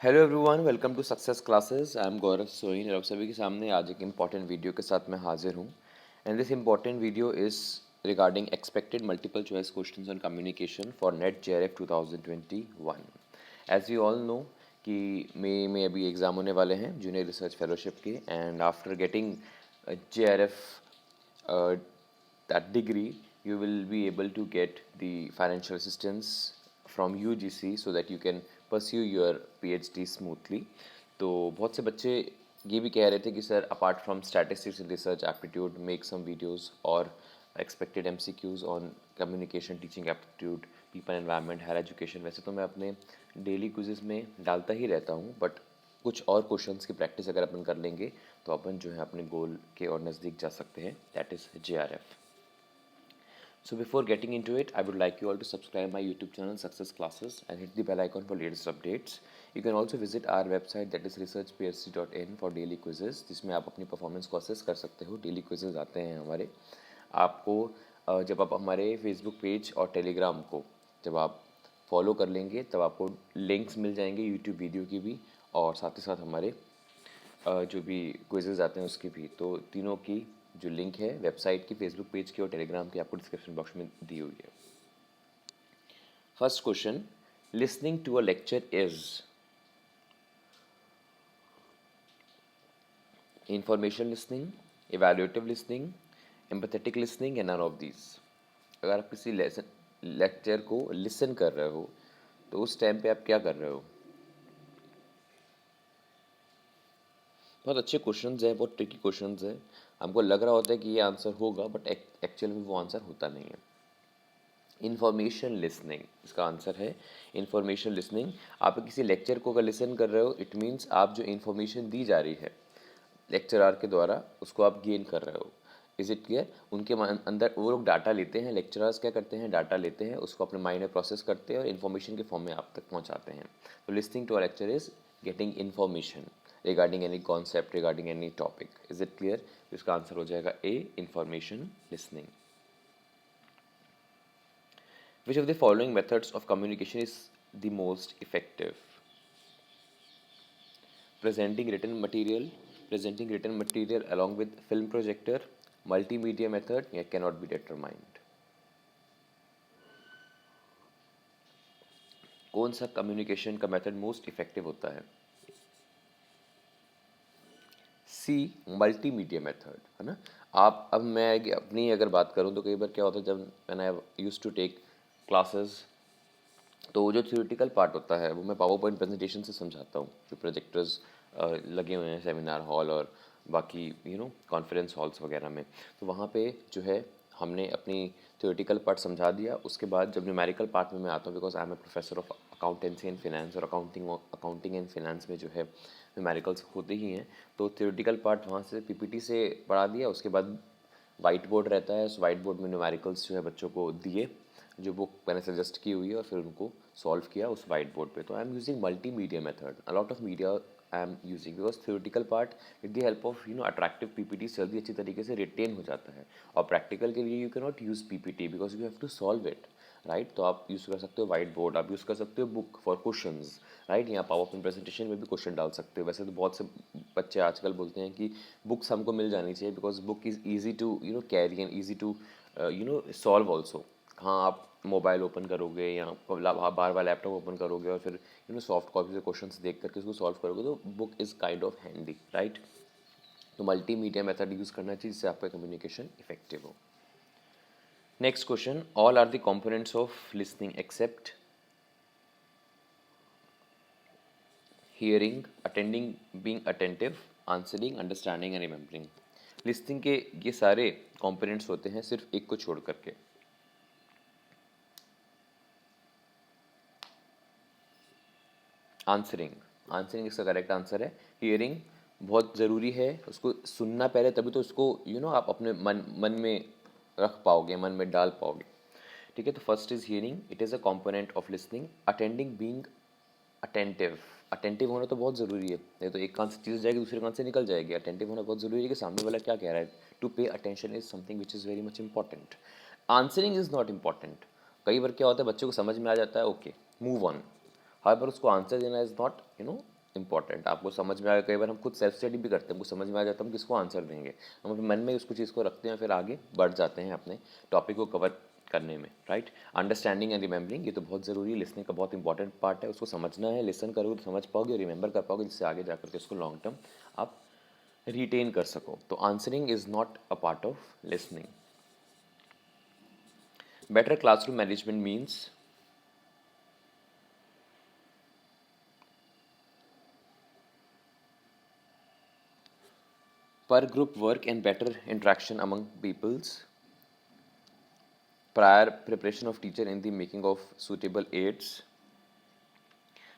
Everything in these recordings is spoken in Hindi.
Hello everyone, welcome to success classes. I am Gaurav Soin और आप सभी के सामने आज एक इम्पॉर्टेंट वीडियो के साथ मैं हाजिर हूँ। And this important video is regarding expected multiple choice questions on communication for NET JRF 2021। As you all know कि मई में अभी एग्ज़ाम होने वाले हैं जूनियर रिसर्च फेलोशिप के, and after getting JRF that degree you will be able to get the financial assistance from UGC so that you can pursue your PhD smoothly। तो बहुत से बच्चे ये भी कह रहे थे कि sir apart from statistics and research aptitude make some videos और expected MCQs on communication teaching aptitude people environment higher education. वैसे तो मैं अपने डेली क्विज़ेस में डालता ही रहता हूँ, बट कुछ और क्वेश्चंस की प्रैक्टिस अगर अपन कर लेंगे तो अपन जो है अपने गोल के और नज़दीक जा सकते हैं, that is JRF। So before getting into it, I would like you all to subscribe my YouTube channel Success Classes and hit the bell icon for latest updates. You can also visit our website that is researchphd.in for daily quizzes, जिसमें आप अपनी परफॉर्मेंस को असेस कर सकते हो। डेली क्विजेज आते हैं हमारे। आपको जब आप हमारे फेसबुक पेज और टेलीग्राम को जब आप फॉलो कर लेंगे तब आपको लिंक्स मिल जाएंगे यूट्यूब वीडियो की भी, और साथ ही साथ हमारे जो भी क्विजेज आते हैं उसकी भी। तो तीनों की जो लिंक है वेबसाइट की, फेसबुक पेज की और टेलीग्राम की, आपको डिस्क्रिप्शन बॉक्स में दी हुई है। First question, listening to a lecture is information listening, evaluative listening, empathetic listening या नन ऑफ दीज। अगर आप किसी लेक्चर को लिसन कर रहे हो तो उस टाइम पे आप क्या कर रहे हो? बहुत अच्छे क्वेश्चंस हैं, बहुत ट्रिकी क्वेश्चंस हैं। हमको लग रहा होता है कि ये आंसर होगा, बट एक्चुअल में वो आंसर होता नहीं है। इन्फॉर्मेशन लिसनिंग इसका आंसर है। इन्फॉर्मेशन लिसनिंग, आप किसी लेक्चर को अगर लिसन कर रहे हो, इट मीन्स आप जो इन्फॉर्मेशन दी जा रही है लेक्चरार के द्वारा उसको आप गेन कर रहे हो। Is it clear? उनके अंदर वो लोग डाटा लेते हैं, लेक्चरर्स क्या करते हैं, डाटा लेते हैं, उसको अपने माइंड में प्रोसेस करते हैं और इन्फॉर्मेशन के फॉर्म में आप तक पहुंचाते हैं। तो listening to a lecture is getting information regarding any concept, regarding any topic. Is it clear? इसका आंसर हो जाएगा A, information listening. Which of the following methods of communication is the most effective? Presenting written material, presenting written material along with film projector, multimedia method, या cannot be determined. कौन सा कम्युनिकेशन का मेथड मोस्ट इफेक्टिव होता है? सी, मल्टीमीडिया मेथड, है ना। आप अब मैं अपनी अगर बात करूं तो कई बार क्या होता है, जब मैंने यूज टू टेक क्लासेस तो जो थ्योरेटिकल पार्ट होता है वो मैं पावर पॉइंट प्रेजेंटेशन से समझाता हूँ। जो प्रोजेक्टर्स लगे हुए हैं सेमिनार हॉल और बाकी कॉन्फ्रेंस हॉल्स वगैरह में, तो वहाँ पे जो है हमने अपनी थ्योरेटिकल पार्ट समझा दिया। उसके बाद जब न्यूमेरिकल पार्ट में मैं आता हूँ, because I am a professor of accountancy and finance, और अकाउंटिंग एंड फिनेंस में जो है न्यूमेरिकल्स होते ही हैं, तो थ्योरेटिकल पार्ट वहाँ से PPT से पढ़ा दिया। उसके बाद वाइट बोर्ड रहता है, उस वाइट बोर्ड में न्यूमेरिकल्स जो है बच्चों को दिए, जो बुक मैंने सजेस्ट की हुई है, और फिर उनको सॉल्व किया उस वाइट बोर्ड पे। तो I am using multimedia method, a lot of media I am using, because theoretical part with the help of attractive PPT जल्दी अच्छी तरीके से रिटेन हो जाता है। और प्रैक्टिकल के लिए you can not use PPT because you have to solve it, right. तो आप यूज़ कर सकते हो वाइट बोर्ड, आप यूज़ कर सकते हो बुक फॉर क्वेश्चंस, राइट। यहाँ पावर पॉइंट प्रेजेंटेशन में भी क्वेश्चन डाल सकते हो। वैसे तो बहुत से बच्चे आजकल बोलते हैं कि बुक्स हमको मिल जानी चाहिए, because book is easy to carry and easy to solve also. हाँ, आप मोबाइल ओपन करोगे या बार बार लैपटॉप ओपन करोगे और फिर सॉफ्ट कॉपी से क्वेश्चंस देख करके उसको सॉल्व करोगे, तो book is kind of handy, right. तो मल्टीमीडिया मेथड यूज़ करना चाहिए जिससे आपका कम्युनिकेशन इफेक्टिव हो। Next question, all are the components of listening except hearing, attending, being attentive, answering, understanding and remembering. Listening के ये सारे कंपोनेंट्स होते हैं सिर्फ एक को छोड़ करके। आंसरिंग, आंसरिंग इसका करेक्ट आंसर है। हियरिंग बहुत ज़रूरी है, उसको सुनना पहले, तभी तो उसको आप अपने मन में रख पाओगे, मन में डाल पाओगे, ठीक है। तो first is hearing, it is a component of listening. Attending, being attentive, attentive होना तो बहुत ज़रूरी है, नहीं तो एक कान से चीज़ जाएगी दूसरे कान से निकल जाएगी। अटेंटिव होना बहुत ज़रूरी है कि सामने वाला क्या कह रहा है। To pay attention is something which is very much important. Answering is not important. कई बार क्या होता है, बच्चों को समझ में आ जाता है, ओके मूव ऑन, हाउएवर उसको आंसर देना इज़ नॉट इंपॉर्टेंट। आपको समझ में आएगा, कई बार हम खुद सेल्फ स्टडी भी करते हैं, हमको समझ में आ जाता है हम किसको आंसर देंगे, हम अपने मन में उसको चीज़ को रखते हैं, फिर आगे बढ़ जाते हैं अपने टॉपिक को कवर करने में, राइट। अंडरस्टैंडिंग एंड रिमेंबरिंग, ये तो बहुत ज़रूरी है, लिसनिंग का बहुत इंपॉर्टेंट पार्ट है, उसको समझना है, लिसन करोगे तो समझ पाओगे, रिमेंबर कर पाओगे, जिससे आगे जाकर के उसको लॉन्ग टर्म आप रिटेन कर सको। तो answering is not a part of listening. Better classroom management means per group work and better interaction among pupils, prior preparation of teacher in the making of suitable aids,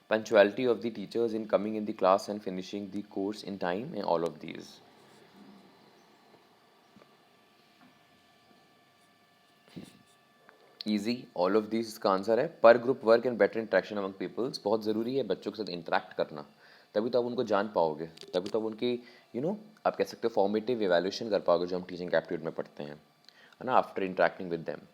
punctuality of the teachers in coming in the class and finishing the course in time, and all of these. Easy, all of this इसका आंसर है। पर group work and better interaction among peoples, बहुत ज़रूरी है बच्चों के साथ इंटरेक्ट करना, तभी तो आप उनको जान पाओगे, तभी तो आप उनकी आप कह सकते हो फॉर्मेटिव इवैल्यूएशन कर पाओगे जो हम टीचिंग एप्टीट्यूड में पढ़ते हैं, है ना, after interacting with them.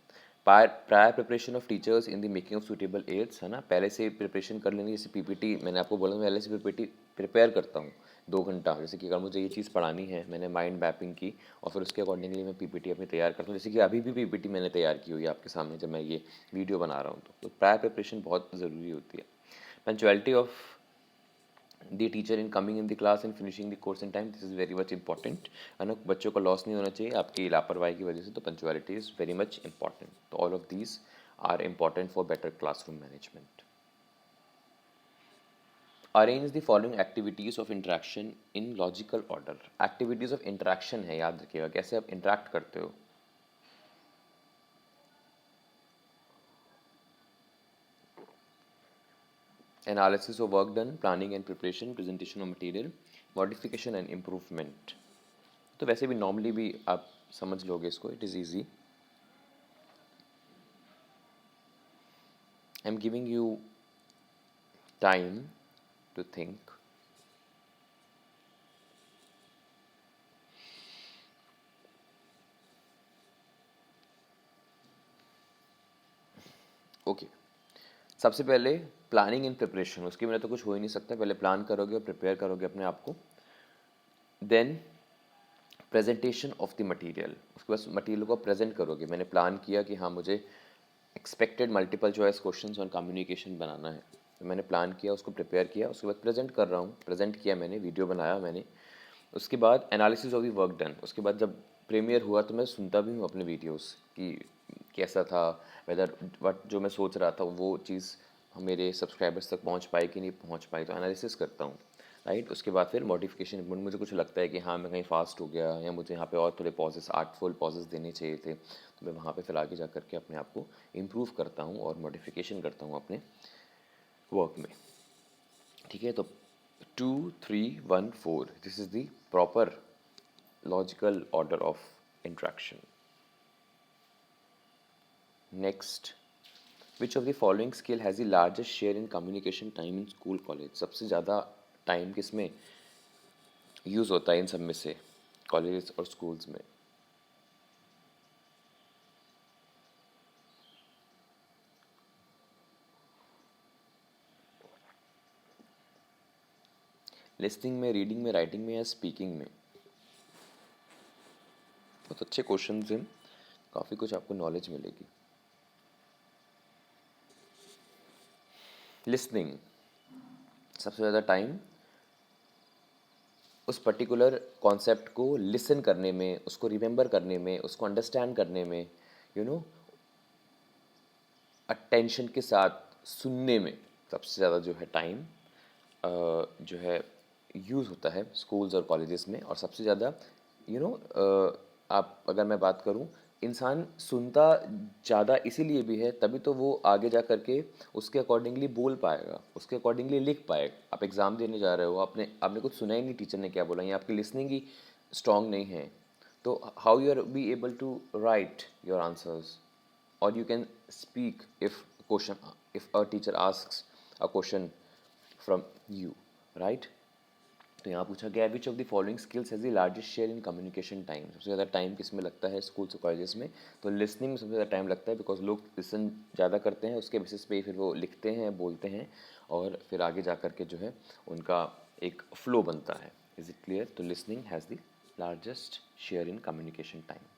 Prior preparation of teachers in the making of suitable aids, है ना, पहले से प्रिपरेशन कर लेंगे। जैसे पीपीटी मैंने आपको बोला, मैं पहले से पीपीटी प्रिपेयर करता हूँ 2 घंटा, जैसे कि अगर मुझे ये चीज़ पढ़ानी है, मैंने माइंड मैपिंग की और फिर उसके अकॉर्डिंगली मैं पीपीटी अपनी तैयार करता हूँ। जैसे कि अभी भी पीपीटी मैंने तैयार की हुई है आपके सामने जब मैं ये वीडियो बना रहा हूँ, तो प्रायर प्रिपरेशन बहुत ज़रूरी होती है। Punctuality of the teacher in coming in the class and finishing the course in time, this is very much important, है ना, बच्चों का लॉस नहीं होना चाहिए आपकी लापरवाही की वजह से, तो punctuality is very much important. तो all of these are important for better classroom management. Arrange the following activities of interaction in logical order. Activities of interaction है, याद रखिएगा, कैसे आप इंटरेक्ट करते हो। Analysis of work done, planning and preparation, presentation of material, modification and improvement. तो वैसे भी नॉर्मली भी आप समझ लोगे इसको, it is easy. I am giving you time to think. Okay, सबसे पहले प्लानिंग एंड प्रिपरेशन, उसके बिना तो कुछ हो ही नहीं सकता। पहले प्लान करोगे और प्रिपेयर करोगे अपने आप को, then presentation of the material, उसके बाद मटेरियल को प्रेजेंट करोगे। मैंने प्लान किया कि हाँ मुझे expected multiple choice questions on communication बनाना है, तो मैंने प्लान किया, उसको प्रिपेयर किया, उसके बाद प्रेजेंट कर रहा हूँ, प्रेजेंट किया मैंने, वीडियो बनाया मैंने। उसके बाद analysis of the work done, उसके बाद जब प्रीमियर हुआ तो मैं सुनता भी हूँ अपने वीडियोस कि कैसा था, वेदर वट जो मैं सोच रहा था वो चीज़ मेरे सब्सक्राइबर्स तक पहुँच पाई कि नहीं पहुँच पाई, तो एनालिसिस करता हूँ, राइट। उसके बाद फिर मॉडिफिकेशन, मुझे कुछ लगता है कि हाँ मैं कहीं फास्ट हो गया या मुझे यहाँ पे और थोड़े पॉजेस, आर्टफुल पॉजेस देने चाहिए थे, तो मैं वहाँ पे फिर आगे जा करके अपने आप को इम्प्रूव करता हूँ और मॉडिफिकेशन करता हूँ अपने वर्क में, ठीक है। तो 2 3 1 4, this is the proper logical order of interaction. Next, which of the following skill has the largest share in communication time in school college? सबसे ज़्यादा टाइम किस में यूज़ होता है इन सब में से, कॉलेज और स्कूल्स में? लिसनिंग में, रीडिंग में, राइटिंग में या स्पीकिंग में? बहुत अच्छे क्वेश्चन हैं, काफ़ी कुछ आपको नॉलेज मिलेगी। लिसनिंग, सबसे ज़्यादा टाइम उस पर्टिकुलर कॉन्सेप्ट को लिसन करने में, उसको रिमेंबर करने में, उसको अंडरस्टैंड करने में, यू नो अटेंशन के साथ सुनने में सबसे ज़्यादा जो है टाइम जो है यूज़ होता है स्कूल्स और कॉलेजेस में। और सबसे ज़्यादा यू नो आप अगर मैं बात करूं, इंसान सुनता ज़्यादा इसीलिए भी है, तभी तो वो आगे जा करके उसके अकॉर्डिंगली बोल पाएगा, उसके अकॉर्डिंगली लिख पाएगा। आप एग्ज़ाम देने जा रहे हो, आपने कुछ सुना ही नहीं टीचर ने क्या बोला, या आपकी लिसनिंग ही स्ट्रांग नहीं है, तो how you are be able to write your answers, or you can speak if a teacher asks a question from you, right? तो यहाँ पूछा गया which of the following skills has the largest share in communication time. सबसे ज़्यादा टाइम किस में लगता है स्कूल्स और कॉलेजेस में? तो लिसनिंग में सबसे ज़्यादा टाइम लगता है, बिकॉज लोग लिसन ज़्यादा करते हैं, उसके बेसिस पे ही फिर वो लिखते हैं, बोलते हैं, और फिर आगे जा कर के जो है उनका एक फ्लो बनता है। Is it clear? तो listening has the largest share in communication time.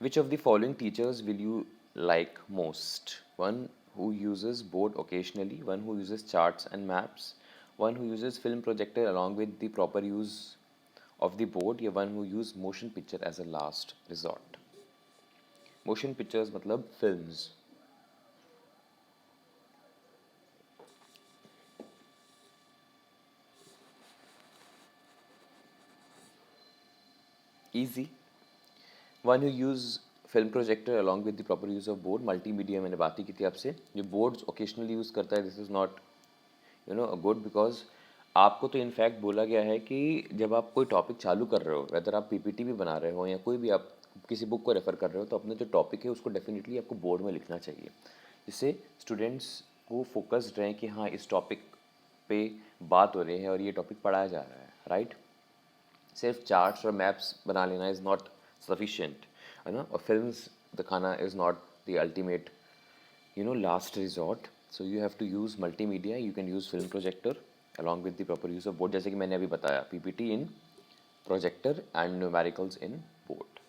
Which of the following teachers will you like most? One who uses board occasionally, one who uses charts and maps, one who uses film projector along with the proper use of the board, या one who use motion picture as a last resort. Motion pictures मतलब films. Easy. One who use film projector along with the proper use of board. Multimedia मैंने बात ही की थी आपसे, जो बोर्ड्स ओकेशनली यूज़ करता है, this is not good, because आपको तो इनफैक्ट बोला गया है कि जब आप कोई टॉपिक चालू कर रहे हो, वेदर आप पीपीटी भी बना रहे हो या कोई भी आप किसी बुक को रेफर कर रहे हो, तो अपने जो टॉपिक है उसको डेफिनेटली आपको बोर्ड में लिखना चाहिए, जिससे स्टूडेंट्स को फोकस्ड रहें कि हाँ इस टॉपिक पे बात हो रही है और ये टॉपिक पढ़ाया जा रहा है, राइट? सिर्फ चार्ट्स और मैप्स बना लेना इज़ नॉट सफिशिएंट, है ना? और फिल्म्स दिखाना is not the ultimate last resort. So you have to use multimedia. You can use film projector along with the proper use of board, जैसे कि मैंने अभी बताया, PPT in projector and numericals in board.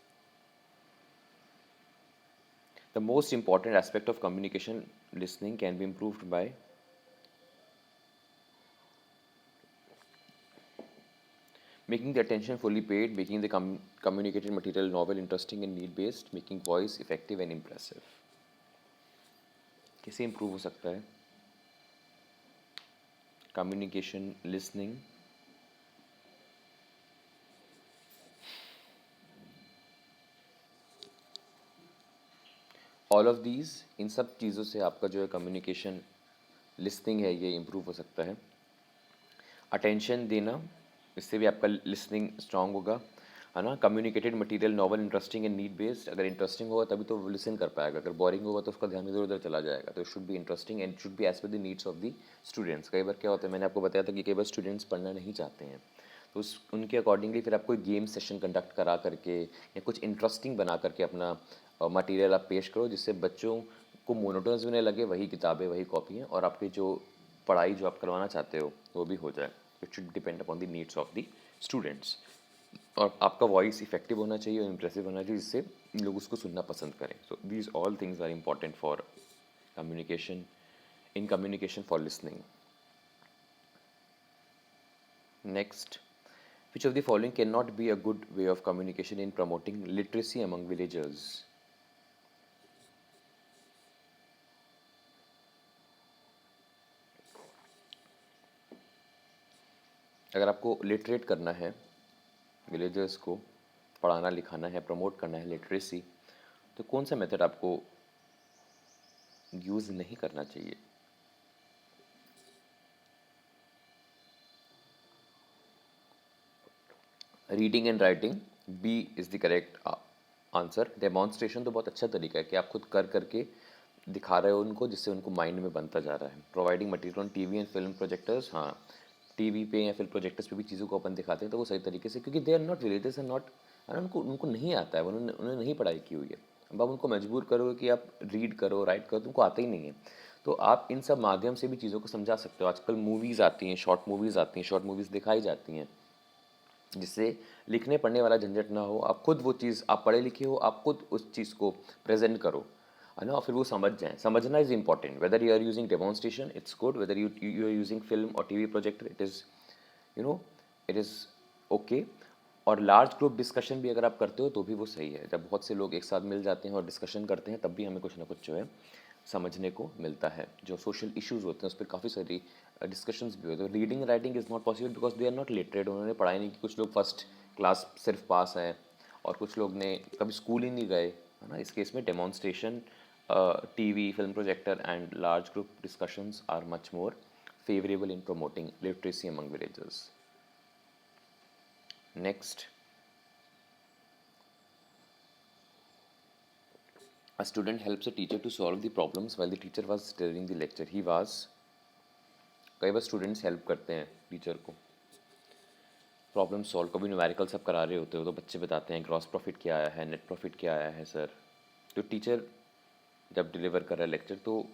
The most important aspect of communication listening can be improved by making the attention fully paid, making the communicated material novel, interesting and need based, making voice effective and impressive. कैसे improve हो सकता है communication listening? All of these, इन सब चीज़ों से आपका जो है कम्युनिकेशन लिसनिंग है ये इम्प्रूव हो सकता है। अटेंशन देना, इससे भी आपका लिसनिंग स्ट्रांग होगा, है ना? Communicated material novel, interesting and need based. अगर इंटरेस्टिंग होगा तभी तो वो लिसन कर पाएगा, अगर बोरिंग होगा तो उसका ध्यान इधर उधर चला जाएगा। तो it should be interesting and should be as per the needs of the students. कई बार क्या होता है, मैंने आपको बताया था कि कई बार स्टूडेंट्स पढ़ना नहीं चाहते हैं, तो उस उनके अकॉर्डिंगली फिर आप कोई गेम सेशन कंडक्ट करा करके या कुछ इंटरेस्टिंग बना करके अपना मटेरियल आप पेश करो, जिससे बच्चों को मोनोटोनस भी नहीं लगे, वही किताबें वही कॉपी हैं, और आपकी जो पढ़ाई जो आप करवाना चाहते हो वो भी हो जाए। It should depend upon the needs of the students. और आपका वॉइस इफेक्टिव होना चाहिए और इम्प्रेसिव होना चाहिए, जिससे लोग उसको सुनना पसंद करें। So these all things are important for communication, in communication for listening. Next, which of the following cannot be a good way of communication in promoting literacy among villagers? अगर आपको लिटरेट करना है, विलेजर्स को पढ़ाना लिखाना है, प्रमोट करना है लिटरेसी, तो कौन सा मेथड आपको यूज़ नहीं करना चाहिए? Reading and writing, B is the correct answer. Demonstration तो बहुत अच्छा तरीका है कि आप खुद कर करके दिखा रहे हो उनको, जिससे उनको माइंड में बनता जा रहा है। Providing material on TV and film projectors, हाँ टीवी पे या फिल्म प्रोजेक्टर्स पे भी चीज़ों को अपन दिखाते हैं तो वो सही तरीके से, क्योंकि they are not villagers, are not, उनको उनको नहीं आता है, उन्होंने नहीं पढ़ाई की हुई है। अब आप उनको मजबूर करोगे कि आप रीड करो राइट करो, तो उनको आता ही नहीं है। तो आप इन सब माध्यम से भी चीज़ों को समझा सकते हो। आजकल मूवीज़ आती हैं, शॉर्ट मूवीज़ आती हैं, शॉर्ट मूवीज़ दिखाई जाती हैं, जिससे लिखने पढ़ने वाला झंझट ना हो। आप खुद वो चीज़, आप पढ़े लिखे हो, आप खुद उस चीज़ को प्रेजेंट करो, है ना? और फिर वो समझ जाएं। समझना is important, whether you are using demonstration it's good, whether you are using film और TV projector it is you know it is okay. और लार्ज ग्रुप डिस्कशन भी अगर आप करते हो तो भी वो सही है। जब बहुत से लोग एक साथ मिल जाते हैं और डिस्कशन करते हैं, तब भी हमें कुछ ना कुछ जो है समझने को मिलता है। जो सोशल इश्यूज़ होते हैं उस पर काफ़ी सारी डिस्कशंस भी होते हैं। Reading writing is not possible because they are not literate, उन्होंने पढ़ाई नहीं की। कुछ लोग फर्स्ट क्लास सिर्फ पास हैं और कुछ लोग ने कभी स्कूल ही नहीं गए, है ना? इस केस में demonstration, TV, film projector and large group discussions are much more favorable in promoting literacy among villagers. Next, a student helps a teacher to solve the problems while the teacher was delivering the lecture. He was कई बार स्टूडेंट्स हेल्प करते हैं टीचर को प्रॉब्लम सॉल्व, कभी न्यूमेरिकल सब करा रहे होते हो तो बच्चे बताते हैं ग्रॉस प्रॉफिट क्या आया है, नेट प्रॉफिट क्या आया है सर। तो टीचर जब डिलीवर कर रहा है लेक्चर, तो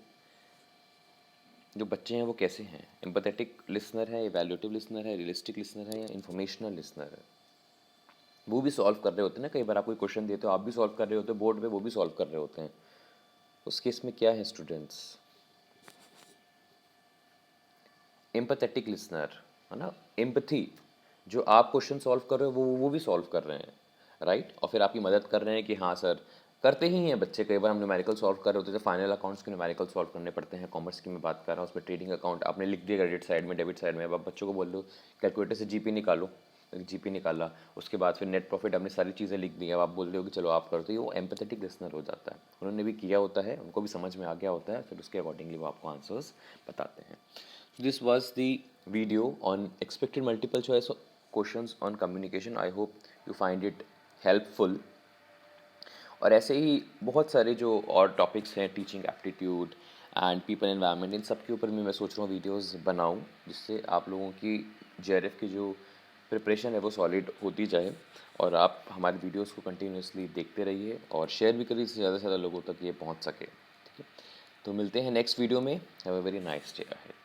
जो बच्चे हैं वो कैसे हैं, एम्पैथेटिक लिसनर है, इवैल्यूएटिव लिसनर है, रियलिस्टिक लिसनर है, या इन्फॉर्मेशनल लिसनर है। वो भी सॉल्व कर रहे होते हैं ना, कई बार आप कोई क्वेश्चन देते हो, आप भी सॉल्व कर रहे होते हो बोर्ड पे, वो भी सॉल्व कर रहे होते हैं। उस केस में क्या है स्टूडेंट्स, एम्पैथेटिक लिसनर, है ना, एम्पैथी, जो आप क्वेश्चन सॉल्व कर रहे हो वो भी सॉल्व कर रहे हैं, राइट, और फिर आपकी मदद कर रहे हैं कि हाँ सर, करते ही हैं बच्चे। कई बार हम न्यूमेरिकल सॉल्व कर रहे होते हैं, तो फाइनल अकाउंट्स के न्यूमेरिकल सॉल्व करने पड़ते हैं, कॉमर्स की मैं बात कर रहा हूँ, उसमें ट्रेडिंग अकाउंट आपने लिख दिया क्रेडिट साइड में, डेबिट साइड में, अब आप बच्चों को बोल दो कैलकुलेटर से जीपी निकालो, जीपी निकाला, उसके बाद फिर नेट प्रॉफिट आपने सारी चीज़ें लिख दी, अब आप बोल रहे हो कि चलो आप करो, तो ये वो एम्पैथेटिक लिसनर हो जाता है, उन्होंने भी किया होता है, उनको भी समझ में आ गया होता है, फिर उसके अकॉर्डिंगली वो आपको आंसर्स बताते हैं। This was the video on expected multiple choice questions on communication. I hope you find it helpful. और ऐसे ही बहुत सारे जो और टॉपिक्स हैं, teaching aptitude and people environment, इन सब के ऊपर भी मैं सोच रहा हूँ वीडियोस बनाऊँ, जिससे आप लोगों की जेआरएफ की जो प्रिपरेशन है वो सॉलिड होती जाए, और आप हमारे वीडियोस को कंटिन्यूसली देखते रहिए और शेयर भी करिए, ज़्यादा से ज़्यादा लोगों तक ये पहुँच सके। ठीक है, तो मिलते हैं नेक्स्ट वीडियो में। Have a very nice day ahead.